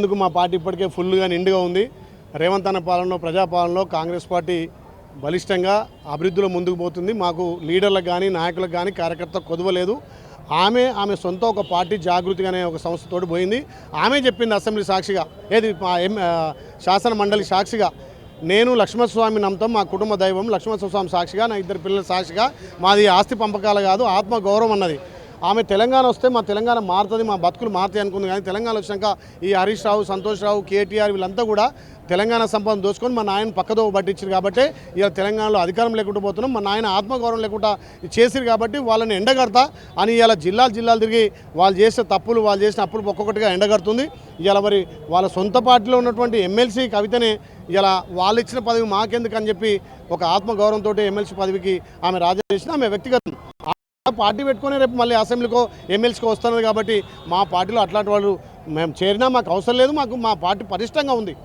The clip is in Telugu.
ఎందుకు మా పార్టీ ఇప్పటికే ఫుల్గా నిండుగా ఉంది. రేవంత్ అన్న పాలనలో ప్రజాపాలనలో కాంగ్రెస్ పార్టీ బలిష్టంగా అభివృద్ధిలో ముందుకు పోతుంది. మాకు లీడర్లకు కానీ నాయకులకు కానీ కార్యకర్తలకు కొదవలేదు. ఆమె సొంత ఒక పార్టీ జాగృతి అనే ఒక సంస్థతోటి పోయింది. ఆమె చెప్పింది అసెంబ్లీ సాక్షిగా, ఏది మా శాసన మండలి సాక్షిగా, నేను లక్ష్మణస్వామి నమ్మతం, మా కుటుంబ దైవం లక్ష్మణస్వామి సాక్షిగా, నా 2 పిల్లల సాక్షిగా, మాది ఆస్తి పంపకాలు కాదు ఆత్మ గౌరవం అన్నది. ఆమె తెలంగాణ వస్తే మా తెలంగాణ మారుతుంది, మా బతుకులు మారుతాయి అనుకుంది. కానీ తెలంగాణ వచ్చినాక ఈ హరీష్ రావు, సంతోష్ రావు, కేటీఆర్ వీళ్ళంతా కూడా తెలంగాణ సంపదను దోచుకొని మా నాయన పక్కదో పట్టించారు. కాబట్టి ఇలా తెలంగాణలో అధికారం లేకుండా పోతున్నాం, మా నాయన ఆత్మగౌరవం లేకుండా చేసిరు. కాబట్టి వాళ్ళని ఎండగడతా అని ఇలా జిల్లాలు తిరిగి వాళ్ళు చేసే తప్పులు, వాళ్ళు చేసిన అప్పులు ఒక్కొక్కటిగా ఎండగడుతుంది. ఇలా మరి వాళ్ళ సొంత పార్టీలో ఉన్నటువంటి ఎమ్మెల్సీ కవితనే ఇలా వాళ్ళు ఇచ్చిన పదవి మాకెందుకు అని చెప్పి ఒక ఆత్మగౌరవంతో ఎమ్మెల్సీ పదవికి ఆమె రాజీ చేసిన ఆమె వ్యక్తిగతం పార్టీ పెట్టుకుని రేపు మళ్ళీ అసెంబ్లీకో ఎమ్మెల్సీకో వస్తున్నది. కాబట్టి మా పార్టీలో అట్లాంటి వాళ్ళు మేము చేరినా మాకు అవసరం లేదు. మా పార్టీ పటిష్టంగా ఉంది.